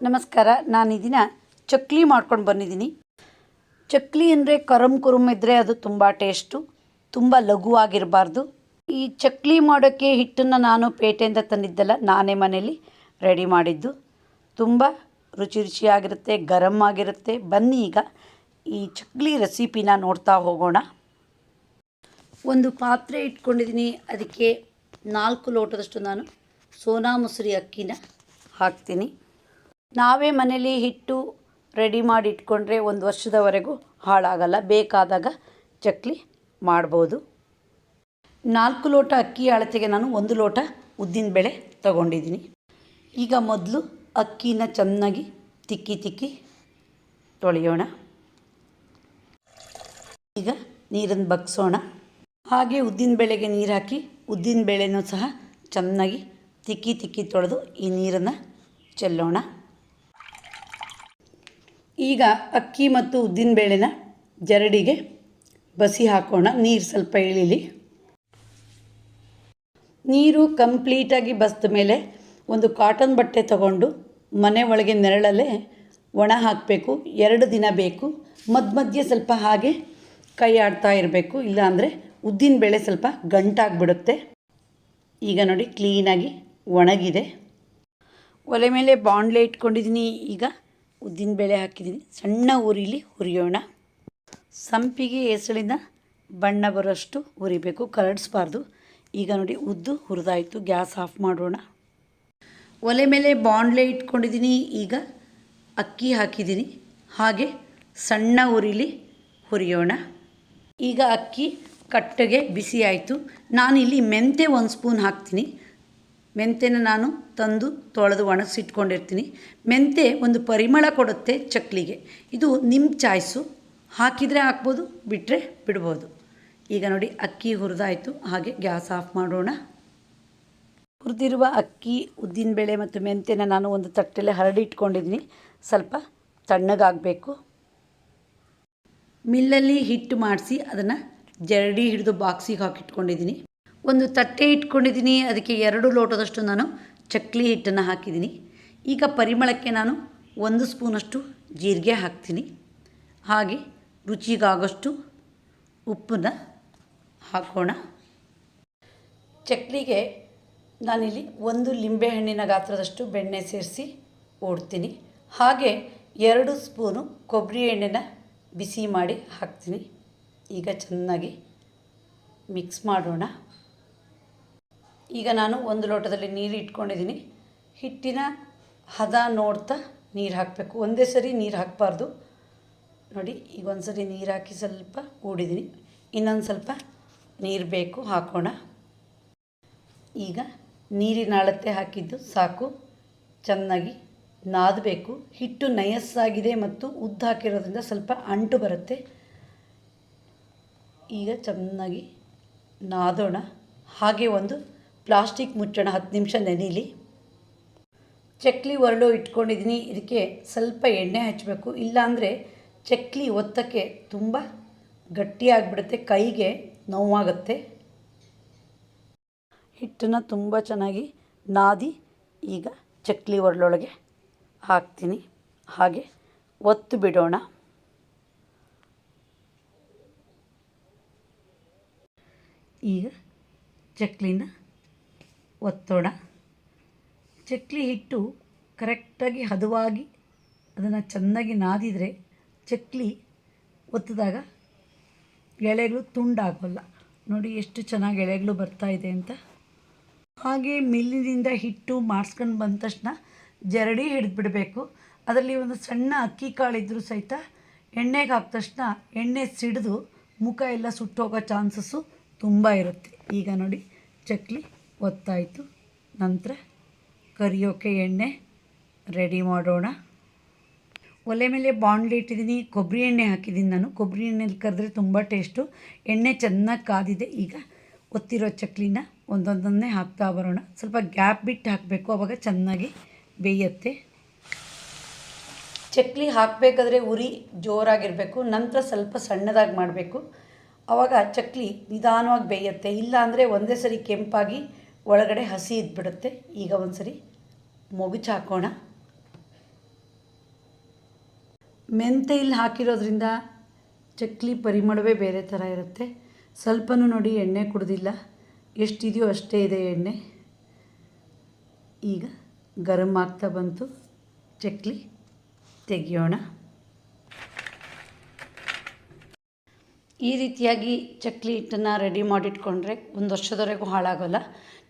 ನಮಸ್ಕಾರ. ನಾನು ಈ ದಿನ ಚಕ್ಲಿ ಮಾಡ್ಕೊಂಡು ಬಂದಿದ್ದೀನಿ. ಚಕ್ಲಿ ಅಂದರೆ ಕುರುಮ್ ಇದ್ದರೆ ಅದು ತುಂಬ ಟೇಸ್ಟು, ತುಂಬ ಲಘುವಾಗಿರಬಾರ್ದು. ಈ ಚಕ್ಲಿ ಮಾಡೋಕ್ಕೆ ಹಿಟ್ಟನ್ನು ನಾನು ಪೇಟೆಯಿಂದ ತಂದಿದ್ದೆಲ್ಲ ನಾನೇ ಮನೇಲಿ ರೆಡಿ ಮಾಡಿದ್ದು. ತುಂಬ ರುಚಿಯಾಗಿರುತ್ತೆ, ಗರಮ್ ಆಗಿರುತ್ತೆ. ಬನ್ನಿ ಈಗ ಈ ಚಕ್ಲಿ ರೆಸಿಪಿನ ನೋಡ್ತಾ ಹೋಗೋಣ. ಒಂದು ಪಾತ್ರೆ ಇಟ್ಕೊಂಡಿದ್ದೀನಿ. ಅದಕ್ಕೆ 4 ಲೋಟದಷ್ಟು ನಾನು ಸೋನಾ ಮಸೂರಿ ಅಕ್ಕಿನ ಹಾಕ್ತೀನಿ. ನಾವೇ ಮನೇಲಿ ಹಿಟ್ಟು ರೆಡಿ ಮಾಡಿ ಇಟ್ಕೊಂಡ್ರೆ 1 ವರ್ಷದವರೆಗೂ ಹಾಳಾಗಲ್ಲ. ಬೇಕಾದಾಗ ಚಕ್ಲಿ ಮಾಡ್ಬೋದು. 4 ಲೋಟ ಅಕ್ಕಿ ಅಳತೆಗೆ ನಾನು 1 ಲೋಟ ಉದ್ದಿನಬೇಳೆ ತಗೊಂಡಿದ್ದೀನಿ. ಈಗ ಮೊದಲು ಅಕ್ಕಿನ ಚೆನ್ನಾಗಿ ತಿಕ್ಕಿ ತೊಳೆಯೋಣ. ಈಗ ನೀರನ್ನು ಬಗ್ಸೋಣ. ಹಾಗೆ ಉದ್ದಿನಬೇಳೆಗೆ ನೀರು ಹಾಕಿ ಉದ್ದಿನಬೇಳೆನೂ ಸಹ ಚೆನ್ನಾಗಿ ತಿಕ್ಕಿ ತೊಳೆದು ಈ ನೀರನ್ನು ಚೆಲ್ಲೋಣ. ಈಗ ಅಕ್ಕಿ ಮತ್ತು ಉದ್ದಿನಬೇಳೆನ ಜರಡಿಗೆ ಬಸಿ ಹಾಕೋಣ. ನೀರು ಸ್ವಲ್ಪ ಇಳಿಲಿ. ನೀರು ಕಂಪ್ಲೀಟಾಗಿ ಬಸಿದ ಮೇಲೆ ಒಂದು ಕಾಟನ್ ಬಟ್ಟೆ ತಗೊಂಡು ಮನೆ ಒಳಗೆ ನೆರಳಲ್ಲೇ ಒಣ ಹಾಕಬೇಕು. 2 ದಿನ ಬೇಕು. ಮಧ್ಯೆ ಸ್ವಲ್ಪ ಹಾಗೆ ಕೈ ಆಡ್ತಾ ಇರಬೇಕು, ಇಲ್ಲಾಂದರೆ ಉದ್ದಿನಬೇಳೆ ಸ್ವಲ್ಪ ಗಂಟಾಗಿಬಿಡುತ್ತೆ. ಈಗ ನೋಡಿ ಕ್ಲೀನಾಗಿ ಒಣಗಿದೆ. ಒಲೆ ಮೇಲೆ ಬಾಣಲೆ ಇಟ್ಕೊಂಡಿದ್ದೀನಿ. ಈಗ ಉದ್ದಿನಬೇಳೆ ಹಾಕಿದ್ದೀನಿ. ಸಣ್ಣ ಉರಿಲಿ ಹುರಿಯೋಣ. ಸಂಪಿಗೆ ಹೆಸಳಿನ ಬಣ್ಣ ಬರೋಷ್ಟು ಹುರಿಬೇಕು, ಕರಡಿಸ್ಬಾರ್ದು. ಈಗ ನೋಡಿ ಉದ್ದು ಹುರಿದಾಯಿತು. ಗ್ಯಾಸ್ ಆಫ್ ಮಾಡೋಣ. ಒಲೆ ಮೇಲೆ ಬಾಣಲೆ ಇಟ್ಕೊಂಡಿದ್ದೀನಿ. ಈಗ ಅಕ್ಕಿ ಹಾಕಿದ್ದೀನಿ. ಹಾಗೆ ಸಣ್ಣ ಉರಿಲಿ ಹುರಿಯೋಣ. ಈಗ ಅಕ್ಕಿ ಕಟ್ಟಗೆ ಬಿಸಿ ಆಯಿತು. ನಾನಿಲ್ಲಿ ಮೆಂತ್ಯ 1 ಸ್ಪೂನ್ ಹಾಕ್ತೀನಿ. ಮೆಂತ್ಯನ ನಾನು ತಂದು ತೊಳೆದು ಒಣಗಿಸಿಟ್ಕೊಂಡಿರ್ತೀನಿ. ಮೆಂತ್ಯ ಒಂದು ಪರಿಮಳ ಕೊಡುತ್ತೆ ಚಕ್ಲಿಗೆ. ಇದು ನಿಮ್ಮ ಚಾಯ್ಸು. ಹಾಕಿದರೆ ಹಾಕ್ಬೋದು, ಬಿಟ್ಟರೆ ಬಿಡ್ಬೋದು. ಈಗ ನೋಡಿ ಅಕ್ಕಿ ಹುರಿದಾಯಿತು. ಹಾಗೆ ಗ್ಯಾಸ್ ಆಫ್ ಮಾಡೋಣ. ಹುರಿದಿರುವ ಅಕ್ಕಿ, ಉದ್ದಿನಬೇಳೆ ಮತ್ತು ಮೆಂತ್ಯನ ನಾನು ಒಂದು ತಟ್ಟೆಲೆ ಹರಡಿಟ್ಕೊಂಡಿದ್ದೀನಿ. ಸ್ವಲ್ಪ ತಣ್ಣಗಾಗಬೇಕು. ಮಿಲ್ಲಲ್ಲಿ ಹಿಟ್ಟು ಮಾಡಿಸಿ ಅದನ್ನು ಜರಡಿ ಹಿಡಿದು ಬಾಕ್ಸಿಗೆ ಹಾಕಿಟ್ಕೊಂಡಿದ್ದೀನಿ. ಒಂದು ತಟ್ಟೆ ಇಟ್ಕೊಂಡಿದ್ದೀನಿ. ಅದಕ್ಕೆ 2 ಲೋಟದಷ್ಟು ನಾನು ಚಕ್ಲಿ ಹಿಟ್ಟನ್ನು ಹಾಕಿದ್ದೀನಿ. ಈಗ ಪರಿಮಳಕ್ಕೆ ನಾನು 1 ಸ್ಪೂನಷ್ಟು ಜೀರಿಗೆ ಹಾಕ್ತೀನಿ. ಹಾಗೆ ರುಚಿಗಾಗೋಷ್ಟು ಉಪ್ಪನ್ನು ಹಾಕೋಣ. ಚಕ್ಲಿಗೆ ನಾನಿಲ್ಲಿ 1 ಲಿಂಬೆಹಣ್ಣಿನ ಗಾತ್ರದಷ್ಟು ಬೆಣ್ಣೆ ಸೇರಿಸಿ ಓಡ್ತೀನಿ. ಹಾಗೆ 2 ಸ್ಪೂನು ಕೊಬ್ಬರಿ ಎಣ್ಣೆನ ಬಿಸಿ ಮಾಡಿ ಹಾಕ್ತೀನಿ. ಈಗ ಚೆನ್ನಾಗಿ ಮಿಕ್ಸ್ ಮಾಡೋಣ. ಈಗ ನಾನು 1 ಲೋಟದಲ್ಲಿ ನೀರು ಇಟ್ಕೊಂಡಿದ್ದೀನಿ. ಹಿಟ್ಟಿನ ಹದ ನೋಡ್ತಾ ನೀರು ಹಾಕಬೇಕು. ಒಂದೇ ಸರಿ ನೀರು ಹಾಕಬಾರ್ದು. ನೋಡಿ ಈಗ ಒಂದು ಸರಿ ನೀರು ಹಾಕಿ ಸ್ವಲ್ಪ ಕೂಡಿದ್ದೀನಿ. ಇನ್ನೊಂದು ಸ್ವಲ್ಪ ನೀರು ಬೇಕು, ಹಾಕೋಣ. ಈಗ ನೀರಿನ ಅಳತೆ ಹಾಕಿದ್ದು ಸಾಕು. ಚೆನ್ನಾಗಿ ನಾದಬೇಕು. ಹಿಟ್ಟು ನಯಸ್ಸಾಗಿದೆ ಮತ್ತು ಉದ್ದ ಹಾಕಿರೋದ್ರಿಂದ ಸ್ವಲ್ಪ ಅಂಟು ಬರುತ್ತೆ. ಈಗ ಚೆನ್ನಾಗಿ ನಾದೋಣ. ಹಾಗೆ ಒಂದು ಪ್ಲಾಸ್ಟಿಕ್ ಮುಚ್ಚೋಣ. 10 ನಿಮಿಷ ನೆನೀಲಿ. ಚಕ್ಲಿ ಒರಳು ಇಟ್ಕೊಂಡಿದ್ದೀನಿ. ಇದಕ್ಕೆ ಸ್ವಲ್ಪ ಎಣ್ಣೆ ಹಚ್ಚಬೇಕು, ಇಲ್ಲಾಂದರೆ ಚಕ್ಲಿ ಒತ್ತಕ್ಕೆ ತುಂಬ ಗಟ್ಟಿಯಾಗಿಬಿಡುತ್ತೆ, ಕೈಗೆ ನೋವಾಗುತ್ತೆ. ಹಿಟ್ಟನ್ನು ತುಂಬ ಚೆನ್ನಾಗಿ ನಾದಿ ಈಗ ಚಕ್ಲಿ ಒರಳೊಳಗೆ ಹಾಕ್ತೀನಿ. ಹಾಗೆ ಒತ್ತು ಬಿಡೋಣ. ಈಗ ಚಕ್ಲಿನ ಒತ್ತೋಣ. ಚಕ್ಲಿ ಹಿಟ್ಟು ಕರೆಕ್ಟಾಗಿ ಹದವಾಗಿ ಅದನ್ನು ಚೆನ್ನಾಗಿ ನಾದಿದರೆ ಚಕ್ಲಿ ಒತ್ತಿದಾಗ ಎಳೆಗಳು ತುಂಡಾಗೋಲ್ಲ. ನೋಡಿ ಎಷ್ಟು ಚೆನ್ನಾಗಿ ಎಳೆಗಳು ಬರ್ತಾಯಿದೆ ಅಂತ. ಹಾಗೆ ಮಿಲ್ಲಿನಿಂದ ಹಿಟ್ಟು ಮಾಡಿಸ್ಕೊಂಡು ಬಂದ ತಕ್ಷಣ ಜರಡಿ ಹಿಡಿದ್ಬಿಡಬೇಕು. ಅದರಲ್ಲಿ ಒಂದು ಸಣ್ಣ ಅಕ್ಕಿ ಕಾಳಿದ್ರೂ ಸಹಿತ ಎಣ್ಣೆಗೆ ಹಾಕಿದ ತಕ್ಷಣ ಎಣ್ಣೆ ಸಿಡಿದು ಮುಖ ಎಲ್ಲ ಸುಟ್ಟೋಗೋ ಚಾನ್ಸಸ್ಸು ತುಂಬ ಇರುತ್ತೆ. ಈಗ ನೋಡಿ ಚಕ್ಲಿ ಒತ್ತಾಯಿತು. ನಂತರ ಕರಿಯೋಕ್ಕೆ ಎಣ್ಣೆ ರೆಡಿ ಮಾಡೋಣ. ಒಲೆ ಮೇಲೆ ಬಾಣಲೆ ಇಟ್ಟಿದ್ದೀನಿ. ಕೊಬ್ಬರಿ ಎಣ್ಣೆ ಹಾಕಿದ್ದೀನಿ ನಾನು. ಕೊಬ್ಬರಿ ಎಣ್ಣೆಲಿ ಕರೆದ್ರೆ ತುಂಬ ಟೇಸ್ಟು. ಎಣ್ಣೆ ಚೆನ್ನಾಗಿ ಕಾದಿದೆ. ಈಗ ಒತ್ತಿರೋ ಚಕ್ಲಿನ ಒಂದೊಂದನ್ನೇ ಹಾಕ್ತಾ ಬರೋಣ. ಸ್ವಲ್ಪ ಗ್ಯಾಪ್ ಬಿಟ್ಟು ಹಾಕಬೇಕು, ಆವಾಗ ಚೆನ್ನಾಗಿ ಬೇಯುತ್ತೆ. ಚಕ್ಲಿ ಹಾಕಬೇಕಾದ್ರೆ ಉರಿ ಜೋರಾಗಿರಬೇಕು. ನಂತರ ಸ್ವಲ್ಪ ಸಣ್ಣದಾಗಿ ಮಾಡಬೇಕು. ಆವಾಗ ಚಕ್ಲಿ ನಿಧಾನವಾಗಿ ಬೇಯುತ್ತೆ. ಇಲ್ಲಾಂದರೆ ಒಂದೇ ಸರಿ ಕೆಂಪಾಗಿ ಒಳಗಡೆ ಹಸಿ ಇದ್ಬಿಡುತ್ತೆ. ಈಗ ಒಂದು ಸರಿ ಮೊಗಚು ಹಾಕೋಣ. ಮೆಂತೆ ಇಲ್ಲಿ ಹಾಕಿರೋದ್ರಿಂದ ಚಕ್ಲಿ ಪರಿಮಳವೇ ಬೇರೆ ಥರ ಇರುತ್ತೆ. ಸ್ವಲ್ಪನೂ ನೋಡಿ ಎಣ್ಣೆ ಕುಡ್ದಿಲ್ಲ, ಎಷ್ಟಿದೆಯೋ ಅಷ್ಟೇ ಇದೆ ಎಣ್ಣೆ. ಈಗ ಗರಂ ಆಗ್ತಾ ಬಂತು, ಚಕ್ಲಿ ತೆಗೆಯೋಣ. ಈ ರೀತಿಯಾಗಿ ಚಕ್ಲಿ ಹಿಟ್ಟನ್ನು ರೆಡಿ ಮಾಡಿಟ್ಕೊಂಡ್ರೆ ಒಂದು ವರ್ಷದವರೆಗೂ ಹಾಳಾಗೋಲ್ಲ.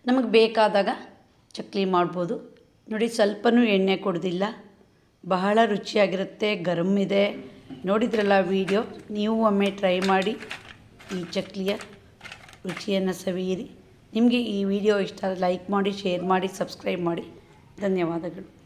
ನಮಗೆ ಬೇಕಾದಾಗ ಚಕ್ಲಿ ಮಾಡ್ಬೋದು. ನೋಡಿ ಸ್ವಲ್ಪನೂ ಎಣ್ಣೆ ಕುಡ್ದಿಲ್ಲ, ಬಹಳ ರುಚಿಯಾಗಿರುತ್ತೆ, ಗರಂ ಇದೆ. ನೋಡಿದ್ರಲ್ಲ ವಿಡಿಯೋ, ನೀವು ಒಮ್ಮೆ ಟ್ರೈ ಮಾಡಿ ಈ ಚಕ್ಲಿಯ ರುಚಿಯನ್ನು ಸವಿಯಿರಿ. ನಿಮಗೆ ಈ ವಿಡಿಯೋ ಇಷ್ಟ ಆದರೆ ಲೈಕ್ ಮಾಡಿ, ಶೇರ್ ಮಾಡಿ, ಸಬ್ಸ್ಕ್ರೈಬ್ ಮಾಡಿ. ಧನ್ಯವಾದಗಳು.